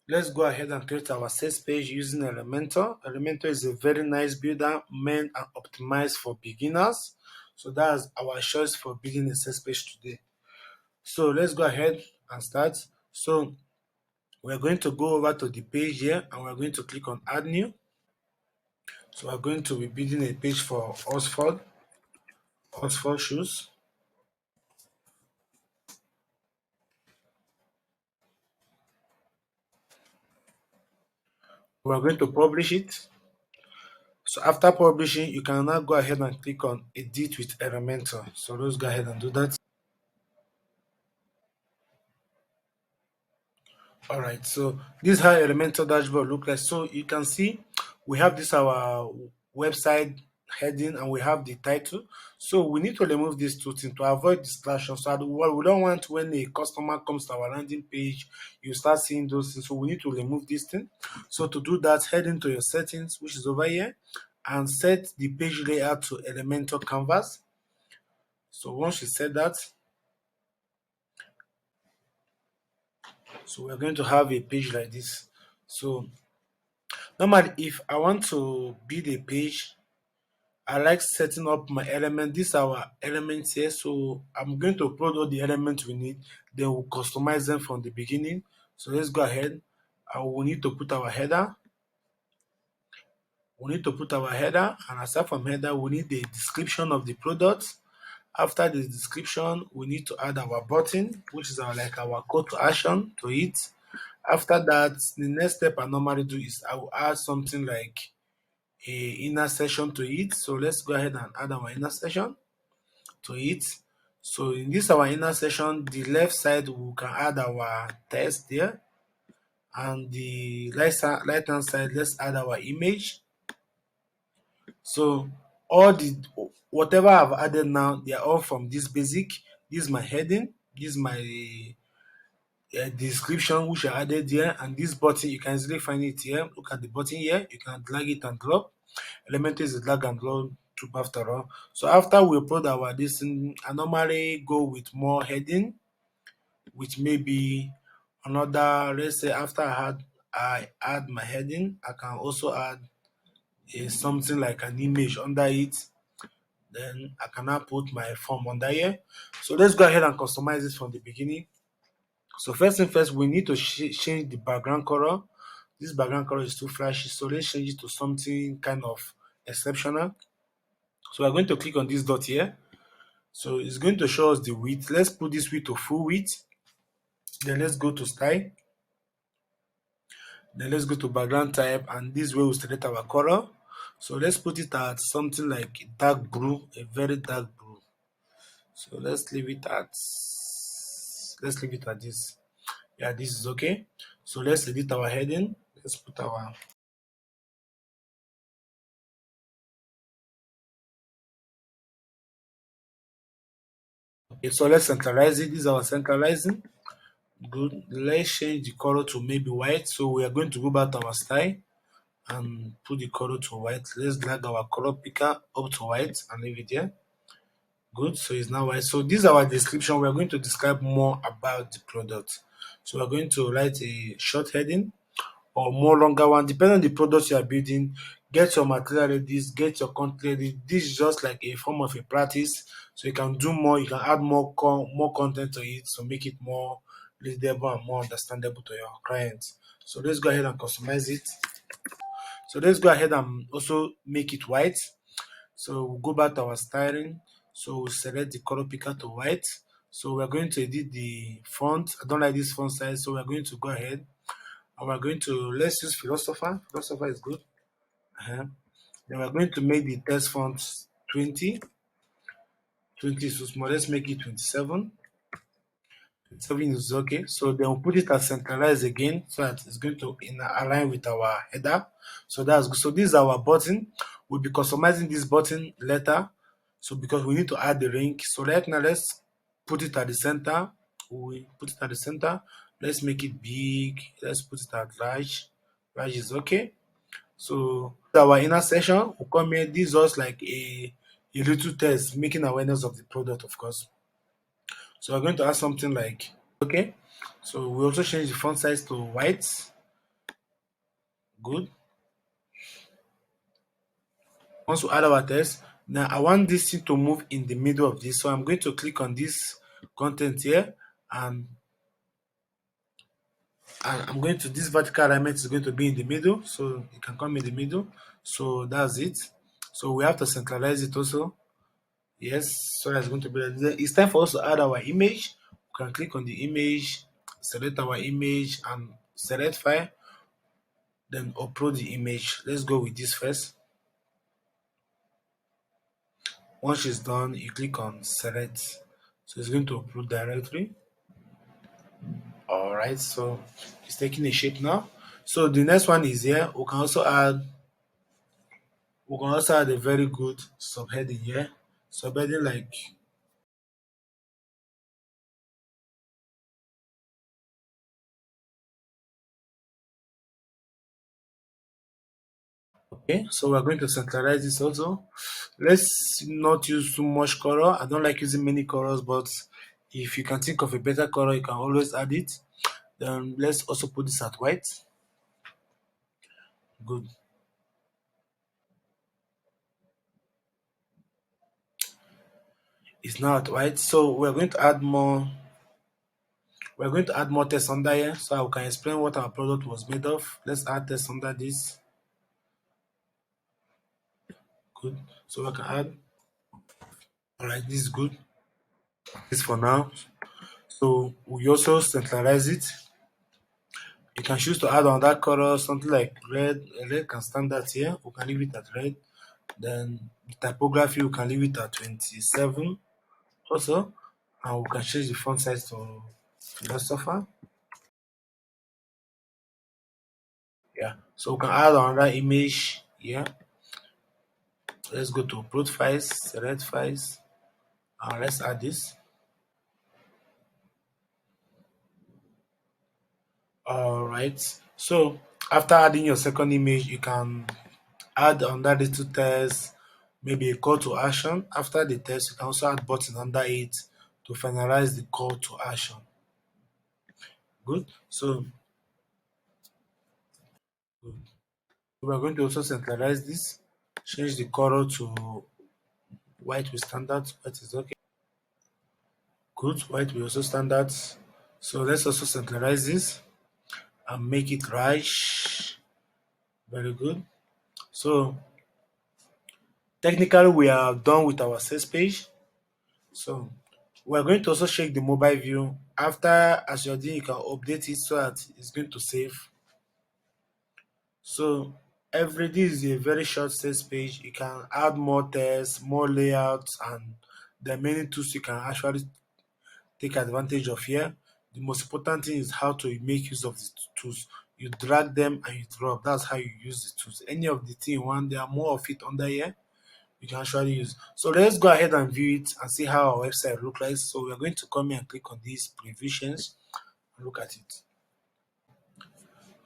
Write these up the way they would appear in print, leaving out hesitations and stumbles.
Let's go ahead and create our sales page using Elementor. Elementor is a very nice builder meant and optimized for beginners. So that's our choice for building a sales page today. So let's go ahead and start. So we're going to go over to the page here and we're going to click on add new. So we're going to be building a page for Oxford shoes. We're going to publish it. So after publishing, you can now go ahead and click on edit with Elementor. So let's go ahead and do that. All right, so this is how Elementor dashboard look like. So you can see we have this our website heading and we have the title. So we need to remove these two things to avoid distraction. So what we don't want when a customer comes to our landing page, you start seeing those things. So we need to remove this thing. So to do that, head into your settings, which is over here, and set the page layout to Elementor canvas. So once you set that, so we're going to have a page like this. So normally, if I want to build a page, I like setting up my element. These are our elements here. So I'm going to upload all the elements we need. Then we'll customize them from the beginning. So let's go ahead. We need to put our header. And aside from header, we need the description of the product. After the description, we need to add our button, which is our call to action to it. After that, the next step I normally do is I will add something like a inner section to it. So let's go ahead and add our inner section to it. So in this our inner section, the left side we can add our text there, and the right hand side let's add our image. So all the whatever I've added now, they are all from this basic. This is my heading, this is my description which I added here, and this button you can easily find it here. Look at the button here, you can drag it and drop. Elementor is a drag and drop tool after all. So after we upload our this, I normally go with more heading, which maybe another. Let's say after I add my heading, I can also add something like an image under it. Then I can now put my form under here. So let's go ahead and customize this from the beginning. So first thing first, we need to change the background color. This background color is too flashy, so let's change it to something kind of exceptional. So we're going to click on this dot here. So it's going to show us the width. Let's put this width to full width. Then let's go to style. Then let's go to background type, and this way we'll select our color. So let's put it at something like dark blue, a very dark blue. So let's leave it at this. Yeah, this is okay. So let's edit our heading. Let's put our okay, so let's centralize it. This is our centralizing. Good. Let's change the color to maybe white. So we are going to go back to our style and put the color to white. Let's drag our color picker up to white and leave it there. Good. So it's now white. So this is our description. We are going to describe more about the product. So we're going to write a short heading or more longer one, depending on the product you are building. Get your material ready, get your content ready. This is just like a form of a practice, so you can do more. You can add more content to it, so make it more readable and more understandable to your clients. So let's go ahead and customize it. So let's go ahead and also make it white. So we'll go back to our styling. So we'll select the color picker to white. So we're going to edit the font. I don't like this font size, so we're going to go ahead and we're going to let's use philosopher. Philosopher is good. Then we're going to make the text font 20. 20 is too small. Let's make it 27. 27 is okay. So then we'll put it as centralized again so that it's going to align with our header. So that's good. So this is our button. We'll be customizing this button later. So because we need to add the link. So right now let's put it at the center. We put it at the center. Let's make it big. Let's put it at large. Large is okay. So our inner section will come here. This is just like a little test, making awareness of the product, of course. So we're going to add something like okay. So we also change the font size to white. Good. Once we add our text, now I want this thing to move in the middle of this. So I'm going to click on this content here, and, I'm going to, this vertical alignment is going to be in the middle. So it can come in the middle. So that's it. So we have to centralize it also. Yes, so that's going to be like this. It's time for us to add our image. We can click on the image, select our image, and select file, then upload the image. Let's go with this first. Once it's done, you click on select. So it's going to upload directly. All right, so it's taking a shape now. So the next one is here. We can also add a very good subheading here. Subheading like, okay, so we're going to centralize this also. Let's not use too much color. I don't like using many colors, but if you can think of a better color, you can always add it. Then let's also put this at white. Good. It's now at white. So we're going to add more text under here so I can explain what our product was made of. Let's add text under this. Good. So I can add. All right, this is good. This for now. So we also centralize it. You can choose to add on that color something like red. Red can stand out here. We can leave it at red. Then the typography, we can leave it at 27 also. And we can change the font size to philosopher. Yeah. So we can add another image here. Let's go to upload files, select files, and let's add this. All right. So after adding your second image, you can add under little text, maybe a call to action. After the text, you can also add button under it to finalize the call to action. Good. So good. We are going to also centralize this. Change the color to white with standard. White is okay. Good. White will also standard. So let's also centralize this and make it right. Very good. So technically we are done with our sales page. So we're going to also check the mobile view. After, as you're doing, you can update it so that it's going to save. So this is a very short sales page. You can add more text, more layouts, and there are many tools you can actually take advantage of here. The most important thing is how to make use of the tools. You drag them and you drop. That's how you use the tools. Any of the thing you want, there are more of it under here you can actually use. So let's go ahead and view it and see how our website look like. So we're going to come here and click on these previsions and look at it.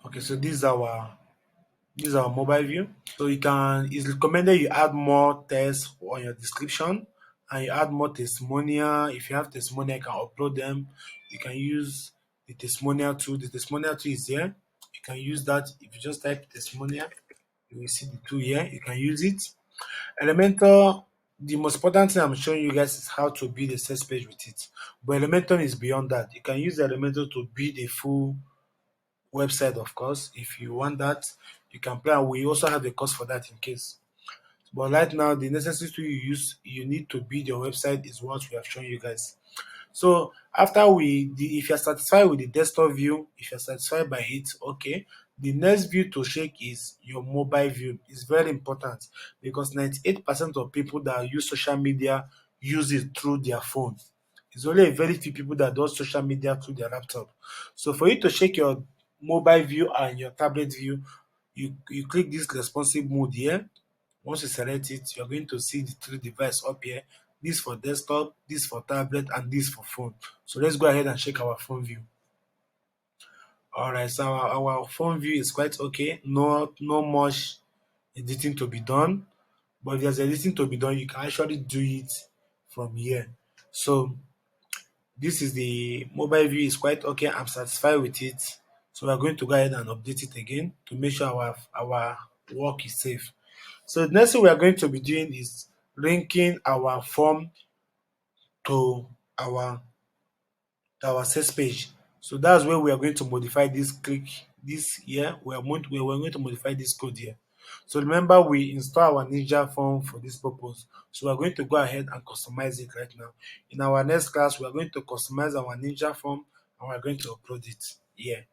Okay, so this is our mobile view. So it's recommended you add more text on your description and you add more testimonial. If you have testimonial, you can upload them. You can use the testimonial tool. The testimonial tool is here. You can use that. If you just type testimonial, you will see the tool here. You can use it. Elementor, the most important thing I'm showing you guys is how to build a sales page with it. But Elementor is beyond that. You can use Elementor to build a full website, of course. If you want that, you can play. And we also have a course for that in case. But right now, the necessary tool you need to build your website is what we have shown you guys. So after if you're satisfied with the desktop view, if you're satisfied by it, okay. The next view to check is your mobile view. It's very important because 98% of people that use social media use it through their phone. It's only a very few people that do social media through their laptop. So for you to check your mobile view and your tablet view, you click this responsive mode here. Once you select it, you're going to see the three devices up here. This for desktop, this for tablet, and this for phone. So let's go ahead and check our phone view. Alright, so our phone view is quite okay. No much editing to be done. But if there's editing to be done, you can actually do it from here. So this is the mobile view is quite okay. I'm satisfied with it. So we're going to go ahead and update it again to make sure our work is safe. So the next thing we are going to be doing is linking our form to our our sales page. So that's where we are going to modify this click this here. We're going to modify this code here. So remember, we install our Ninja form for this purpose. So we're going to go ahead and customize it right now. In our next class, we are going to customize our Ninja form and we're going to upload it here.